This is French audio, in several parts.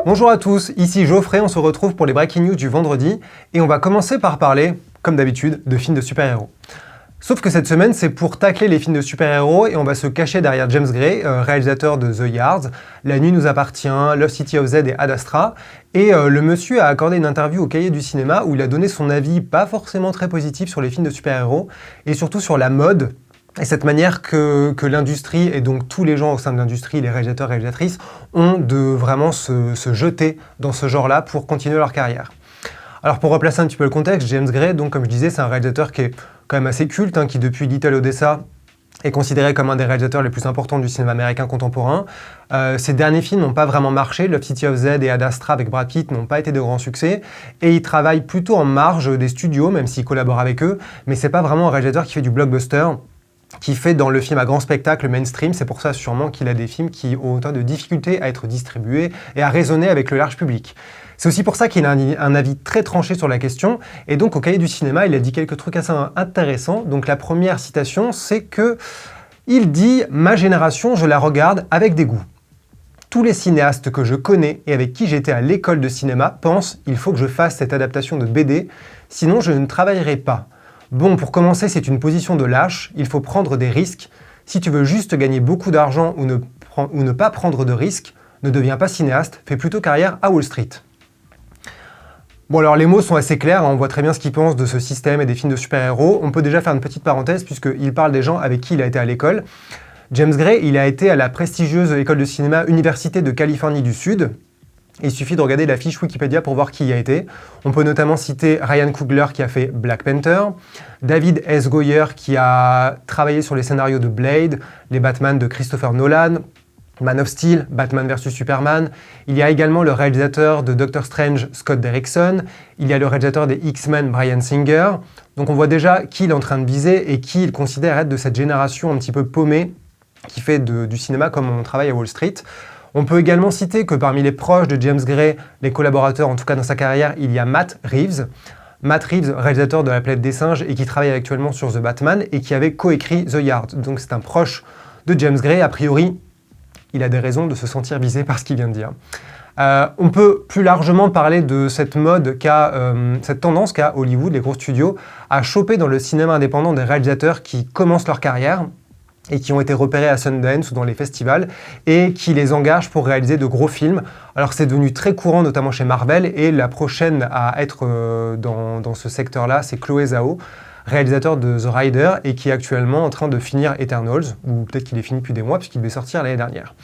Bonjour à tous, ici Geoffrey, on se retrouve pour les Breaking News du vendredi et on va commencer par parler, comme d'habitude, de films de super-héros. Sauf que cette semaine, c'est pour tacler les films de super-héros et on va se cacher derrière James Gray, réalisateur de The Yard, La Nuit nous appartient, Lost City of Z et Ad Astra. Et le monsieur a accordé une interview au Cahier du cinéma où il a donné son avis pas forcément très positif sur les films de super-héros et surtout sur la mode et cette manière que l'industrie et donc tous les gens au sein de l'industrie, les réalisateurs et réalisatrices, ont de vraiment se jeter dans ce genre-là pour continuer leur carrière. Alors pour replacer un petit peu le contexte, James Gray, donc comme je disais, c'est un réalisateur qui est quand même assez culte, qui depuis Little Odessa est considéré comme un des réalisateurs les plus importants du cinéma américain contemporain. Ses derniers films n'ont pas vraiment marché, Lost City of Z et Ad Astra avec Brad Pitt n'ont pas été de grands succès, et il travaille plutôt en marge des studios, même s'il collabore avec eux, mais c'est pas vraiment un réalisateur qui fait du blockbuster, qui fait dans le film à grand spectacle mainstream. C'est pour ça sûrement qu'il a des films qui ont autant de difficultés à être distribués et à résonner avec le large public. C'est aussi pour ça qu'il a un avis très tranché sur la question, et donc au Cahier du cinéma, il a dit quelques trucs assez intéressants. Donc la première citation, c'est que il dit « Ma génération, je la regarde avec dégoût. Tous les cinéastes que je connais et avec qui j'étais à l'école de cinéma pensent « Il faut que je fasse cette adaptation de BD, sinon je ne travaillerai pas. » Bon, pour commencer, c'est une position de lâche, il faut prendre des risques. Si tu veux juste gagner beaucoup d'argent ou ne pas prendre de risques, ne deviens pas cinéaste, fais plutôt carrière à Wall Street. Bon alors les mots sont assez clairs, on voit très bien ce qu'il pense de ce système et des films de super-héros. On peut déjà faire une petite parenthèse puisqu'il parle des gens avec qui il a été à l'école. James Gray, il a été à la prestigieuse école de cinéma Université de Californie du Sud. Il suffit de regarder la fiche Wikipédia pour voir qui y a été. On peut notamment citer Ryan Coogler qui a fait Black Panther, David S. Goyer qui a travaillé sur les scénarios de Blade, les Batman de Christopher Nolan, Man of Steel, Batman vs Superman. Il y a également le réalisateur de Doctor Strange, Scott Derrickson. Il y a le réalisateur des X-Men, Bryan Singer. Donc on voit déjà qui il est en train de viser et qui il considère être de cette génération un petit peu paumée qui fait du cinéma comme on travaille à Wall Street. On peut également citer que parmi les proches de James Gray, les collaborateurs, en tout cas dans sa carrière, il y a Matt Reeves. Matt Reeves, réalisateur de La Planète des Singes et qui travaille actuellement sur The Batman et qui avait coécrit The Yard. Donc c'est un proche de James Gray. A priori, il a des raisons de se sentir visé par ce qu'il vient de dire. On peut plus largement parler de cette mode cette tendance qu'a Hollywood, les gros studios, à choper dans le cinéma indépendant des réalisateurs qui commencent leur carrière et qui ont été repérés à Sundance ou dans les festivals, et qui les engagent pour réaliser de gros films. Alors c'est devenu très courant, notamment chez Marvel, et la prochaine à être dans ce secteur-là, c'est Chloé Zhao, réalisateur de The Rider, et qui est actuellement en train de finir Eternals, ou peut-être qu'il est fini depuis des mois, puisqu'il devait sortir l'année dernière.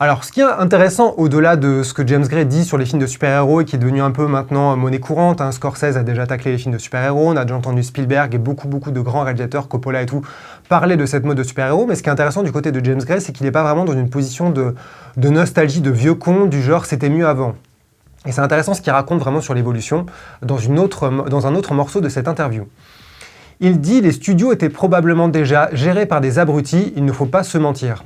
Alors, ce qui est intéressant, au-delà de ce que James Gray dit sur les films de super-héros et qui est devenu un peu maintenant monnaie courante, Scorsese a déjà taclé les films de super-héros, on a déjà entendu Spielberg et beaucoup de grands réalisateurs, Coppola et tout, parler de cette mode de super-héros, mais ce qui est intéressant du côté de James Gray, c'est qu'il n'est pas vraiment dans une position de nostalgie, de vieux con, du genre « c'était mieux avant ». Et c'est intéressant ce qu'il raconte vraiment sur l'évolution dans un autre morceau de cette interview. Il dit « Les studios étaient probablement déjà gérés par des abrutis, il ne faut pas se mentir.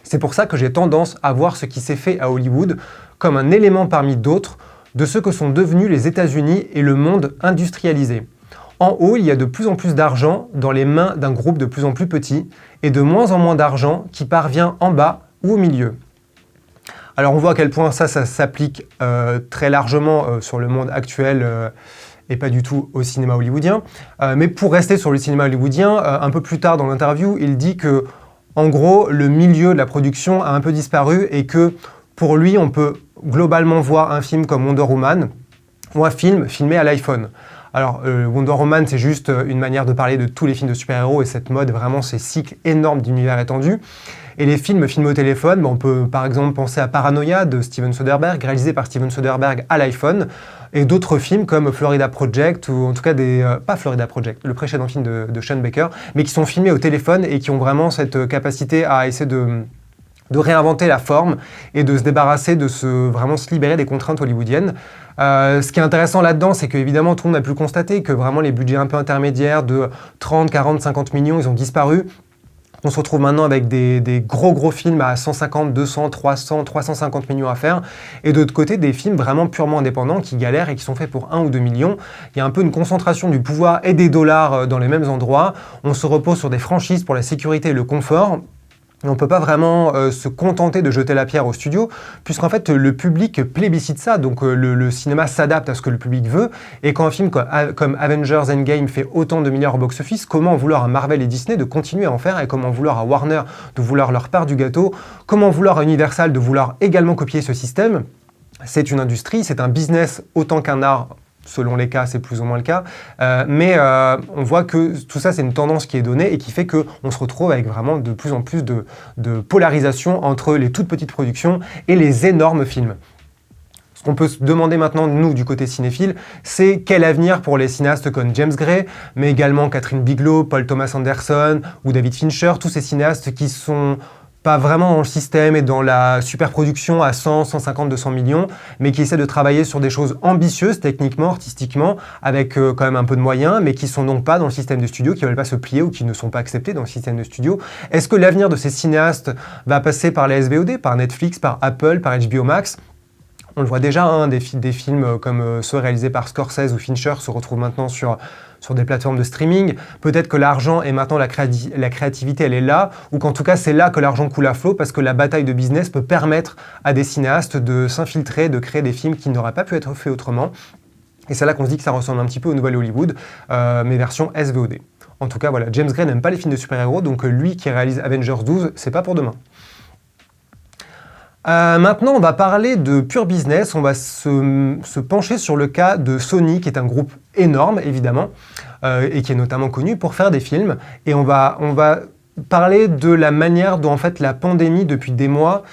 C'est pour ça que j'ai tendance à voir ce qui s'est fait à Hollywood comme un élément parmi d'autres de ce que sont devenus les États-Unis et le monde industrialisé. En haut, il y a de plus en plus d'argent dans les mains d'un groupe de plus en plus petit et de moins en moins d'argent qui parvient en bas ou au milieu. » Alors on voit à quel point ça s'applique très largement sur le monde actuel et pas du tout au cinéma hollywoodien. Mais pour rester sur le cinéma hollywoodien, un peu plus tard dans l'interview, il dit que en gros, le milieu de la production a un peu disparu et que pour lui, on peut globalement voir un film comme Wonder Woman ou un film filmé à l'iPhone. Alors, Wonder Woman, c'est juste une manière de parler de tous les films de super-héros et cette mode, vraiment ces cycles énormes d'univers étendus. Et les films filmés au téléphone, on peut par exemple penser à Paranoia de Steven Soderbergh, réalisé par Steven Soderbergh à l'iPhone, et d'autres films comme Florida Project, ou en tout cas pas Florida Project, le précédent film de Sean Baker, mais qui sont filmés au téléphone et qui ont vraiment cette capacité à essayer de réinventer la forme et de se débarrasser, vraiment se libérer des contraintes hollywoodiennes. Ce qui est intéressant là-dedans, c'est qu'évidemment tout le monde a pu constater que vraiment les budgets un peu intermédiaires de 30, 40, 50 millions, ils ont disparu. On se retrouve maintenant avec des gros films à 150, 200, 300, 350 millions à faire. Et de l'autre côté, des films vraiment purement indépendants qui galèrent et qui sont faits pour 1 ou 2 millions. Il y a un peu une concentration du pouvoir et des dollars dans les mêmes endroits. On se repose sur des franchises pour la sécurité et le confort. Et on ne peut pas vraiment se contenter de jeter la pierre au studio, puisqu'en fait le public plébiscite ça, donc le cinéma s'adapte à ce que le public veut, et quand un film comme Avengers Endgame fait autant de milliards au box-office, comment vouloir à Marvel et Disney de continuer à en faire, et comment vouloir à Warner de vouloir leur part du gâteau, comment vouloir à Universal de vouloir également copier ce système. C'est une industrie, c'est un business autant qu'un art. Selon les cas, c'est plus ou moins le cas. Mais on voit que tout ça, c'est une tendance qui est donnée et qui fait qu'on se retrouve avec vraiment de plus en plus de polarisation entre les toutes petites productions et les énormes films. Ce qu'on peut se demander maintenant, nous, du côté cinéphile, c'est quel avenir pour les cinéastes comme James Gray, mais également Catherine Bigelow, Paul Thomas Anderson ou David Fincher, tous ces cinéastes qui sont pas vraiment dans le système et dans la superproduction à 100, 150, 200 millions, mais qui essaient de travailler sur des choses ambitieuses, techniquement, artistiquement, avec quand même un peu de moyens, mais qui sont donc pas dans le système de studio, qui ne veulent pas se plier ou qui ne sont pas acceptés dans le système de studio. Est-ce que l'avenir de ces cinéastes va passer par les SVOD, par Netflix, par Apple, par HBO Max ? On le voit déjà, hein, des films comme ceux réalisés par Scorsese ou Fincher se retrouvent maintenant sur des plateformes de streaming. Peut-être que l'argent et maintenant la créativité, elle est là, ou qu'en tout cas, c'est là que l'argent coule à flot, parce que la bataille de business peut permettre à des cinéastes de s'infiltrer, de créer des films qui n'auraient pas pu être faits autrement. Et c'est là qu'on se dit que ça ressemble un petit peu au Nouvel Hollywood, mais version SVOD. En tout cas, voilà, James Gray n'aime pas les films de super-héros, donc lui qui réalise Avengers 12, c'est pas pour demain. Maintenant, on va parler de pur business. On va se pencher sur le cas de Sony, qui est un groupe énorme, évidemment, et qui est notamment connu pour faire des films. Et on va parler de la manière dont, en fait, la pandémie, depuis des mois,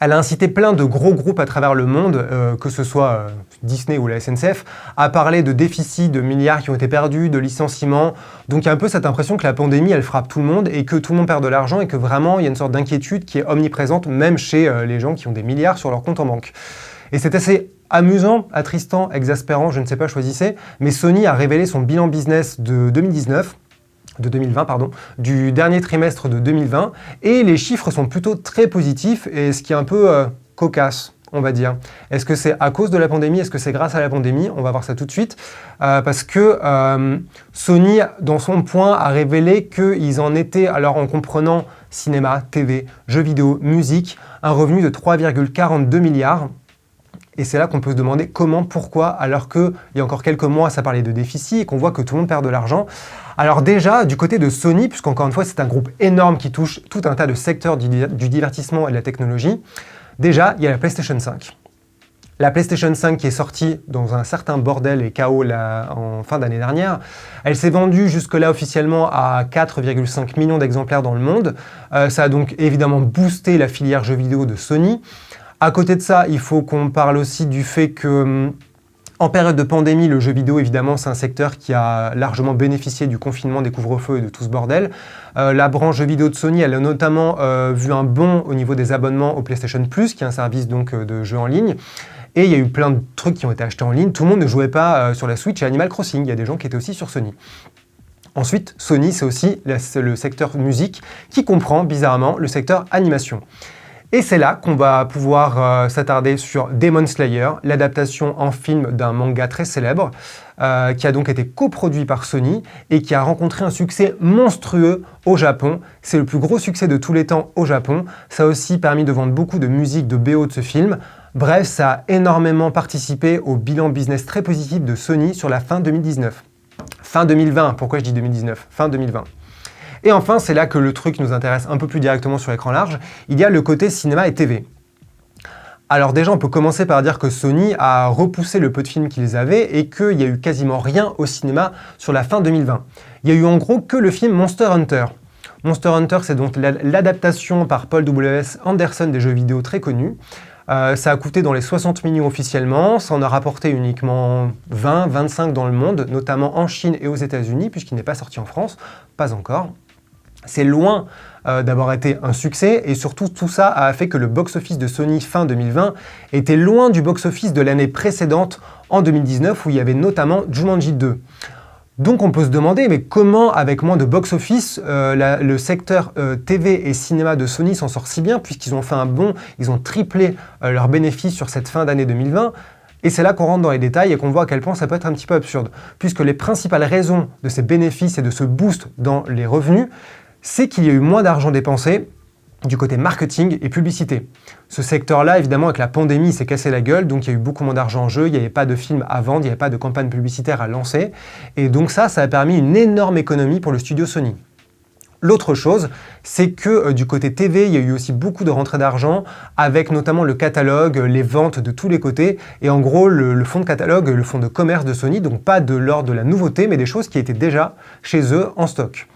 elle a incité plein de gros groupes à travers le monde, que ce soit Disney ou la SNCF, à parler de déficits, de milliards qui ont été perdus, de licenciements. Donc il y a un peu cette impression que la pandémie, elle frappe tout le monde et que tout le monde perd de l'argent et que vraiment il y a une sorte d'inquiétude qui est omniprésente, même chez les gens qui ont des milliards sur leur compte en banque. Et c'est assez amusant, attristant, exaspérant, je ne sais pas, choisissez, mais Sony a révélé son bilan business de 2020, du dernier trimestre de 2020, et les chiffres sont plutôt très positifs, et ce qui est un peu cocasse, on va dire. Est-ce que c'est à cause de la pandémie? Est-ce que c'est grâce à la pandémie? On va voir ça tout de suite, parce que Sony, dans son point, a révélé qu'ils en étaient, alors en comprenant cinéma, TV, jeux vidéo, musique, un revenu de 3,42 milliards. Et c'est là qu'on peut se demander comment, pourquoi, alors qu'il y a encore quelques mois, ça parlait de déficit et qu'on voit que tout le monde perd de l'argent. Alors déjà, du côté de Sony, puisqu'encore une fois, c'est un groupe énorme qui touche tout un tas de secteurs du divertissement et de la technologie, déjà, il y a la PlayStation 5. La PlayStation 5 qui est sortie dans un certain bordel et chaos en fin d'année dernière, elle s'est vendue jusque-là officiellement à 4,5 millions d'exemplaires dans le monde. Ça a donc évidemment boosté la filière jeux vidéo de Sony. À côté de ça, il faut qu'on parle aussi du fait que, en période de pandémie, le jeu vidéo, évidemment, c'est un secteur qui a largement bénéficié du confinement, des couvre-feux et de tout ce bordel. La branche jeux vidéo de Sony, elle a notamment vu un bond au niveau des abonnements au PlayStation Plus, qui est un service donc, de jeux en ligne. Et il y a eu plein de trucs qui ont été achetés en ligne. Tout le monde ne jouait pas sur la Switch et Animal Crossing. Il y a des gens qui étaient aussi sur Sony. Ensuite, Sony, c'est aussi le secteur musique qui comprend, bizarrement, le secteur animation. Et c'est là qu'on va pouvoir s'attarder sur Demon Slayer, l'adaptation en film d'un manga très célèbre, qui a donc été coproduit par Sony et qui a rencontré un succès monstrueux au Japon. C'est le plus gros succès de tous les temps au Japon. Ça a aussi permis de vendre beaucoup de musique de BO de ce film. Bref, ça a énormément participé au bilan business très positif de Sony sur la fin 2019. Fin 2020, pourquoi je dis 2019 ? Fin 2020. Et enfin, c'est là que le truc nous intéresse un peu plus directement sur l'écran large, il y a le côté cinéma et TV. Alors déjà, on peut commencer par dire que Sony a repoussé le peu de films qu'ils avaient et qu'il n'y a eu quasiment rien au cinéma sur la fin 2020. Il y a eu en gros que le film Monster Hunter. Monster Hunter, c'est donc l'adaptation par Paul W.S. Anderson des jeux vidéo très connus. Ça a coûté dans les 60 millions officiellement, ça en a rapporté uniquement 20, 25 dans le monde, notamment en Chine et aux États-Unis, puisqu'il n'est pas sorti en France, pas encore. C'est loin d'avoir été un succès et surtout tout ça a fait que le box-office de Sony fin 2020 était loin du box-office de l'année précédente en 2019 où il y avait notamment Jumanji 2. Donc on peut se demander mais comment avec moins de box-office le secteur TV et cinéma de Sony s'en sort si bien puisqu'ils ont fait un bond, ils ont triplé leurs bénéfices sur cette fin d'année 2020. Et c'est là qu'on rentre dans les détails et qu'on voit à quel point ça peut être un petit peu absurde puisque les principales raisons de ces bénéfices et de ce boost dans les revenus, c'est qu'il y a eu moins d'argent dépensé du côté marketing et publicité. Ce secteur-là, évidemment, avec la pandémie, il s'est cassé la gueule, donc il y a eu beaucoup moins d'argent en jeu, il n'y avait pas de films à vendre, il n'y avait pas de campagne publicitaire à lancer, et donc ça a permis une énorme économie pour le studio Sony. L'autre chose, c'est que du côté TV, il y a eu aussi beaucoup de rentrées d'argent, avec notamment le catalogue, les ventes de tous les côtés, et en gros le fonds de catalogue, le fonds de commerce de Sony, donc pas de l'ordre de la nouveauté, mais des choses qui étaient déjà chez eux en stock.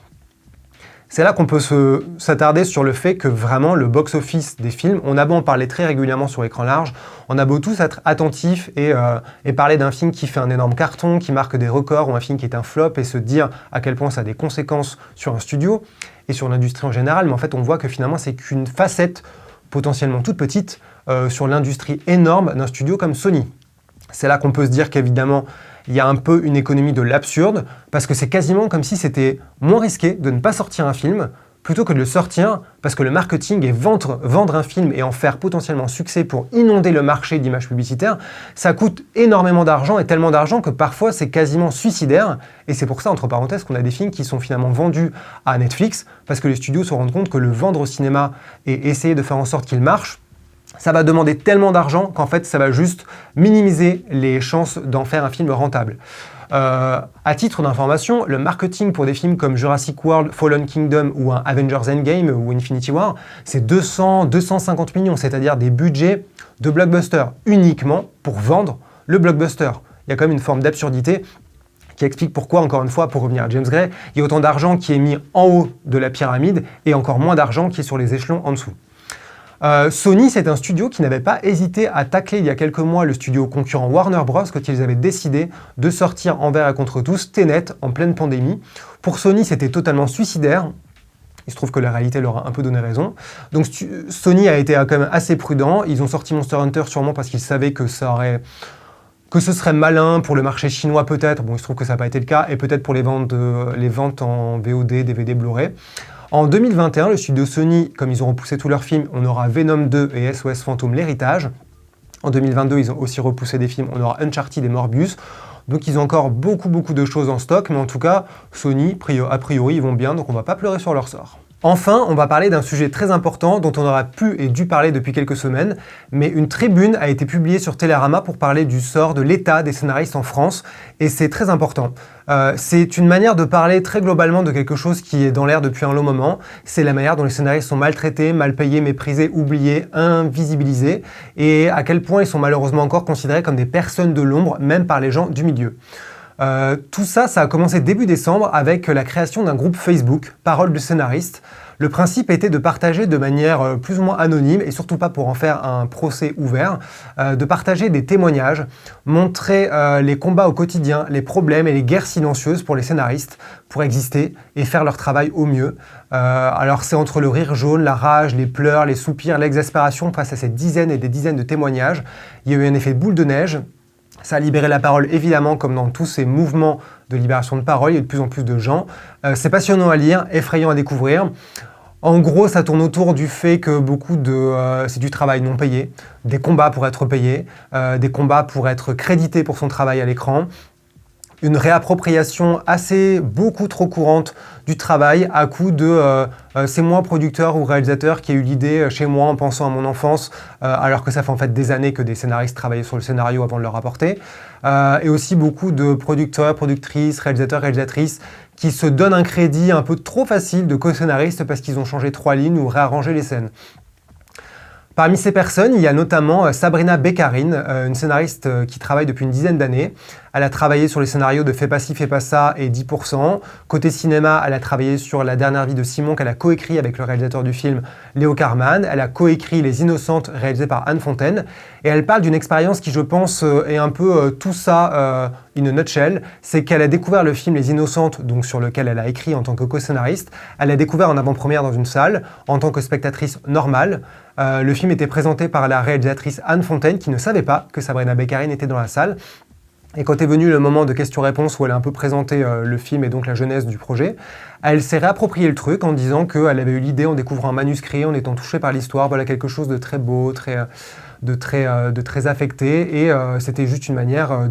C'est là qu'on peut s'attarder sur le fait que vraiment le box-office des films, on a beau en parler très régulièrement sur écran large, on a beau tous être attentifs et parler d'un film qui fait un énorme carton, qui marque des records, ou un film qui est un flop, et se dire à quel point ça a des conséquences sur un studio et sur l'industrie en général, mais en fait on voit que finalement c'est qu'une facette potentiellement toute petite sur l'industrie énorme d'un studio comme Sony. C'est là qu'on peut se dire qu'évidemment, il y a un peu une économie de l'absurde, parce que c'est quasiment comme si c'était moins risqué de ne pas sortir un film, plutôt que de le sortir, parce que le marketing et vendre un film et en faire potentiellement succès pour inonder le marché d'images publicitaires, ça coûte énormément d'argent, et tellement d'argent que parfois c'est quasiment suicidaire, et c'est pour ça, entre parenthèses, qu'on a des films qui sont finalement vendus à Netflix, parce que les studios se rendent compte que le vendre au cinéma et essayer de faire en sorte qu'il marche, ça va demander tellement d'argent qu'en fait, ça va juste minimiser les chances d'en faire un film rentable. À titre d'information, le marketing pour des films comme Jurassic World, Fallen Kingdom ou un Avengers Endgame ou Infinity War, c'est 200-250 millions, c'est-à-dire des budgets de blockbuster uniquement pour vendre le blockbuster. Il y a quand même une forme d'absurdité qui explique pourquoi, encore une fois, pour revenir à James Gray, il y a autant d'argent qui est mis en haut de la pyramide et encore moins d'argent qui est sur les échelons en dessous. Sony, c'est un studio qui n'avait pas hésité à tacler il y a quelques mois le studio concurrent Warner Bros. Quand ils avaient décidé de sortir envers et contre tous Tenet en pleine pandémie. Pour Sony, c'était totalement suicidaire. Il se trouve que la réalité leur a un peu donné raison. Donc Sony a été quand même assez prudent. Ils ont sorti Monster Hunter sûrement parce qu'ils savaient que ce serait malin pour le marché chinois peut-être. Bon, il se trouve que ça n'a pas été le cas. Et peut-être pour les ventes en VOD, DVD, Blu-ray. En 2021, le studio Sony, comme ils ont repoussé tous leurs films, on aura Venom 2 et SOS Fantôme, l'héritage. En 2022, ils ont aussi repoussé des films, on aura Uncharted et Morbius. Donc ils ont encore beaucoup de choses en stock, mais en tout cas, Sony, a priori, ils vont bien, donc on va pas pleurer sur leur sort. Enfin, on va parler d'un sujet très important dont on aura pu et dû parler depuis quelques semaines, mais une tribune a été publiée sur Télérama pour parler du sort de l'état des scénaristes en France, et c'est très important. C'est une manière de parler très globalement de quelque chose qui est dans l'air depuis un long moment, c'est la manière dont les scénaristes sont maltraités, mal payés, méprisés, oubliés, invisibilisés, et à quel point ils sont malheureusement encore considérés comme des personnes de l'ombre, même par les gens du milieu. Tout ça a commencé début décembre avec la création d'un groupe Facebook, Paroles de scénaristes. Le principe était de partager de manière plus ou moins anonyme, et surtout pas pour en faire un procès ouvert, de partager des témoignages, montrer les combats au quotidien, les problèmes et les guerres silencieuses pour les scénaristes, pour exister et faire leur travail au mieux. Alors c'est entre le rire jaune, la rage, les pleurs, les soupirs, l'exaspération face à ces dizaines et des dizaines de témoignages. Il y a eu un effet boule de neige. Ça a libéré la parole, évidemment, comme dans tous ces mouvements de libération de parole. Il y a de plus en plus de gens. C'est passionnant à lire, effrayant à découvrir. En gros, ça tourne autour du fait que c'est du travail non payé, des combats pour être payés, des combats pour être crédités pour son travail à l'écran. Une réappropriation beaucoup trop courante du travail à coup de c'est moi producteur ou réalisateur qui a eu l'idée chez moi en pensant à mon enfance, alors que ça fait en fait des années que des scénaristes travaillaient sur le scénario avant de le rapporter. Et aussi beaucoup de producteurs, productrices, réalisateurs, réalisatrices qui se donnent un crédit un peu trop facile de co-scénaristes parce qu'ils ont changé 3 lignes ou réarrangé les scènes. Parmi ces personnes, il y a notamment Sabrina Beccarine, une scénariste qui travaille depuis une dizaine d'années. Elle a travaillé sur les scénarios de Fais pas ci, fais pas ça et 10%. Côté cinéma, elle a travaillé sur La dernière vie de Simon qu'elle a coécrit avec le réalisateur du film, Léo Carman. Elle a coécrit Les Innocentes, réalisé par Anne Fontaine. Et elle parle d'une expérience qui, je pense, est un peu tout ça in a nutshell. C'est qu'elle a découvert le film Les Innocentes, donc sur lequel elle a écrit en tant que co-scénariste. Elle l'a découvert en avant-première dans une salle, en tant que spectatrice normale. Le film était présenté par la réalisatrice Anne Fontaine, qui ne savait pas que Sabrina Beccarine était dans la salle. Et quand est venu le moment de questions-réponses où elle a un peu présenté le film et donc la genèse du projet, elle s'est réapproprié le truc en disant qu'elle avait eu l'idée en découvrant un manuscrit, en étant touchée par l'histoire, voilà quelque chose de très beau, de très affecté, et c'était juste une manière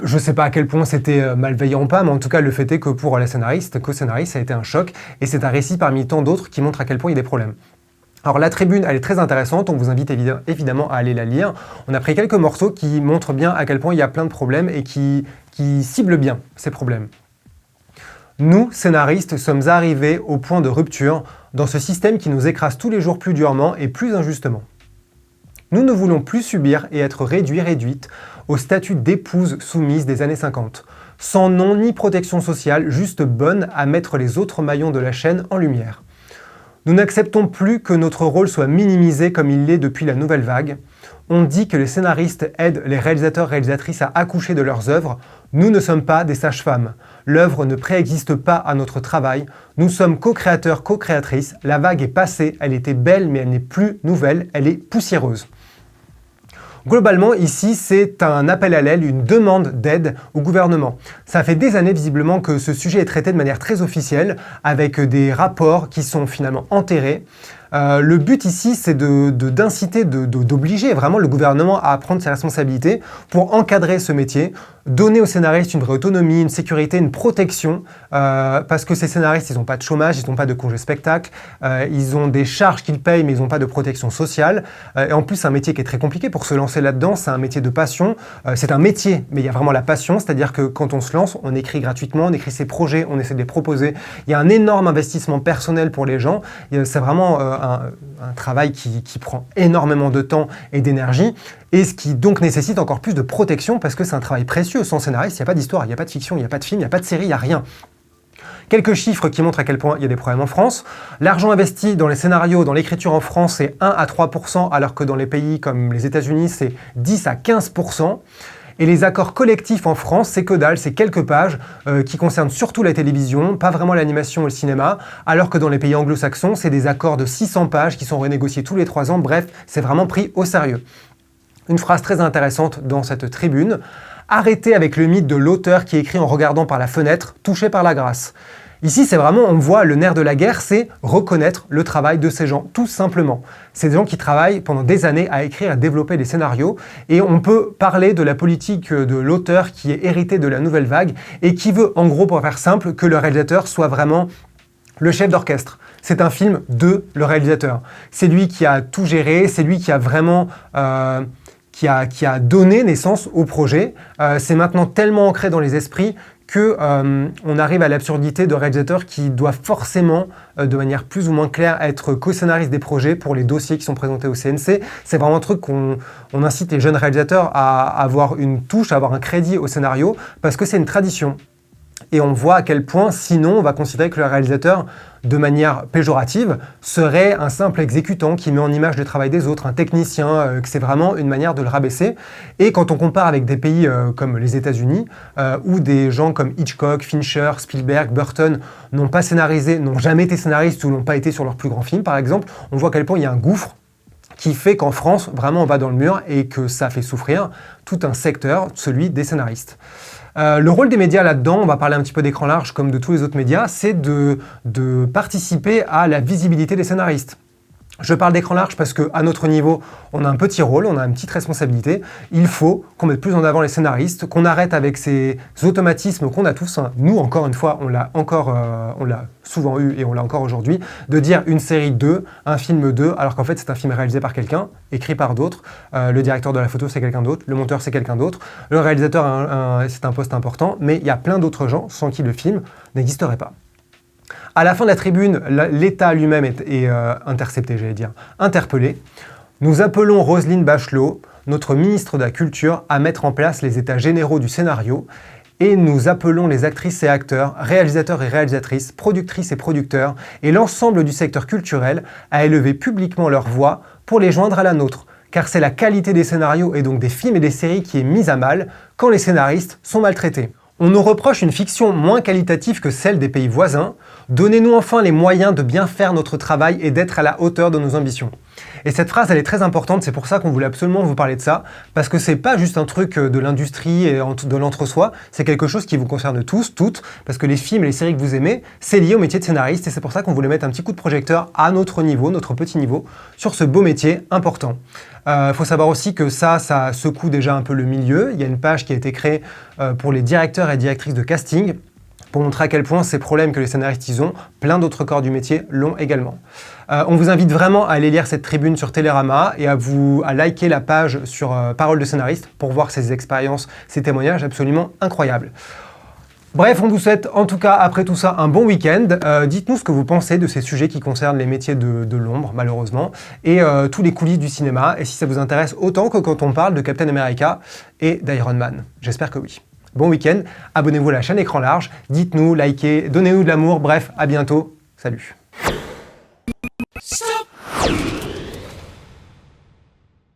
Je sais pas à quel point c'était malveillant ou pas, mais en tout cas, le fait est que pour la scénariste, co-scénariste, ça a été un choc, et c'est un récit parmi tant d'autres qui montre à quel point il y a des problèmes. Alors la tribune, elle est très intéressante, on vous invite évidemment à aller la lire. On a pris quelques morceaux qui montrent bien à quel point il y a plein de problèmes et qui ciblent bien ces problèmes. Nous, scénaristes, sommes arrivés au point de rupture dans ce système qui nous écrase tous les jours plus durement et plus injustement. Nous ne voulons plus subir et être réduites au statut d'épouse soumise des années 50, sans nom ni protection sociale, juste bonne à mettre les autres maillons de la chaîne en lumière. Nous n'acceptons plus que notre rôle soit minimisé comme il l'est depuis la nouvelle vague. On dit que les scénaristes aident les réalisateurs-réalisatrices à accoucher de leurs œuvres. Nous ne sommes pas des sages-femmes. L'œuvre ne préexiste pas à notre travail. Nous sommes co-créateurs, co-créatrices. La vague est passée, elle était belle mais elle n'est plus nouvelle, elle est poussiéreuse. Globalement, ici, c'est un appel à l'aide, une demande d'aide au gouvernement. Ça fait des années, visiblement, que ce sujet est traité de manière très officielle, avec des rapports qui sont finalement enterrés. Le but ici, c'est d'inciter, d'obliger vraiment le gouvernement à prendre ses responsabilités pour encadrer ce métier, donner aux scénaristes une vraie autonomie, une sécurité, une protection, parce que ces scénaristes, ils n'ont pas de chômage, ils n'ont pas de congé spectacle, ils ont des charges qu'ils payent, mais ils n'ont pas de protection sociale. Et en plus, c'est un métier qui est très compliqué pour se lancer là-dedans, c'est un métier de passion, c'est un métier, mais il y a vraiment la passion, c'est-à-dire que quand on se lance, on écrit gratuitement, on écrit ses projets, on essaie de les proposer. Il y a un énorme investissement personnel pour les gens, c'est vraiment un travail qui prend énormément de temps et d'énergie, et ce qui donc nécessite encore plus de protection parce que c'est un travail précieux. Sans scénariste, il n'y a pas d'histoire, il n'y a pas de fiction, il n'y a pas de film, il n'y a pas de série, il n'y a rien. Quelques chiffres qui montrent à quel point il y a des problèmes en France. L'argent investi dans les scénarios, dans l'écriture en France, c'est 1 à 3%, alors que dans les pays comme les États-Unis, c'est 10 à 15%. Et les accords collectifs en France, c'est que dalle, c'est quelques pages qui concernent surtout la télévision, pas vraiment l'animation et le cinéma, alors que dans les pays anglo-saxons, c'est des accords de 600 pages qui sont renégociés tous les 3 ans, bref, c'est vraiment pris au sérieux. Une phrase très intéressante dans cette tribune, « Arrêtez avec le mythe de l'auteur qui écrit en regardant par la fenêtre, touché par la grâce ». Ici, c'est vraiment, on voit, le nerf de la guerre, c'est reconnaître le travail de ces gens, tout simplement. C'est des gens qui travaillent pendant des années à écrire, à développer des scénarios, et on peut parler de la politique de l'auteur qui est hérité de la nouvelle vague, et qui veut, en gros, pour faire simple, que le réalisateur soit vraiment le chef d'orchestre. C'est un film de le réalisateur. C'est lui qui a tout géré, c'est lui qui a vraiment... qui a donné naissance au projet. C'est maintenant tellement ancré dans les esprits qu'on arrive à l'absurdité de réalisateurs qui doivent forcément, de manière plus ou moins claire, être co-scénaristes des projets pour les dossiers qui sont présentés au CNC. C'est vraiment un truc qu'on incite les jeunes réalisateurs à avoir une touche, à avoir un crédit au scénario, parce que c'est une tradition. Et on voit à quel point, sinon, on va considérer que le réalisateur, de manière péjorative, serait un simple exécutant qui met en image le travail des autres, un technicien, que c'est vraiment une manière de le rabaisser. Et quand on compare avec des pays comme les États-Unis, où des gens comme Hitchcock, Fincher, Spielberg, Burton n'ont pas scénarisé, n'ont jamais été scénaristes ou n'ont pas été sur leur plus grand film, par exemple, on voit à quel point il y a un gouffre qui fait qu'en France, vraiment, on va dans le mur et que ça fait souffrir tout un secteur, celui des scénaristes. Le rôle des médias là-dedans, on va parler un petit peu d'écran large comme de tous les autres médias, c'est de participer à la visibilité des scénaristes. Je parle d'écran large parce qu'à notre niveau, on a un petit rôle, on a une petite responsabilité. Il faut qu'on mette plus en avant les scénaristes, qu'on arrête avec ces automatismes qu'on a tous. Hein. Nous, encore une fois, on l'a souvent eu et on l'a encore aujourd'hui, de dire une série 2, un film 2, alors qu'en fait c'est un film réalisé par quelqu'un, écrit par d'autres. Le directeur de la photo, c'est quelqu'un d'autre. Le monteur, c'est quelqu'un d'autre. Le réalisateur, c'est un poste important. Mais il y a plein d'autres gens sans qui le film n'existerait pas. À la fin de la tribune, l'État lui-même est intercepté, interpellé. Nous appelons Roselyne Bachelot, notre ministre de la Culture, à mettre en place les états généraux du scénario et nous appelons les actrices et acteurs, réalisateurs et réalisatrices, productrices et producteurs et l'ensemble du secteur culturel à élever publiquement leur voix pour les joindre à la nôtre. Car c'est la qualité des scénarios et donc des films et des séries qui est mise à mal quand les scénaristes sont maltraités. On nous reproche une fiction moins qualitative que celle des pays voisins. Donnez-nous enfin les moyens de bien faire notre travail et d'être à la hauteur de nos ambitions. Et cette phrase, elle est très importante, c'est pour ça qu'on voulait absolument vous parler de ça, parce que c'est pas juste un truc de l'industrie et de l'entre-soi, c'est quelque chose qui vous concerne tous, toutes, parce que les films et les séries que vous aimez, c'est lié au métier de scénariste, et c'est pour ça qu'on voulait mettre un petit coup de projecteur à notre niveau, notre petit niveau, sur ce beau métier important. Faut savoir aussi que ça secoue déjà un peu le milieu. Il y a une page qui a été créée pour les directeurs et directrices de casting, pour montrer à quel point ces problèmes que les scénaristes ont, plein d'autres corps du métier l'ont également. On vous invite vraiment à aller lire cette tribune sur Télérama et à liker la page sur Parole de scénariste pour voir ces expériences, ces témoignages absolument incroyables. Bref, on vous souhaite en tout cas, après tout ça, un bon week-end. Dites-nous ce que vous pensez de ces sujets qui concernent les métiers de l'ombre, malheureusement, et tous les coulisses du cinéma, et si ça vous intéresse autant que quand on parle de Captain America et d'Iron Man. J'espère que oui. Bon week-end, abonnez-vous à la chaîne Écran Large, dites-nous, likez, donnez-nous de l'amour, bref, à bientôt, salut.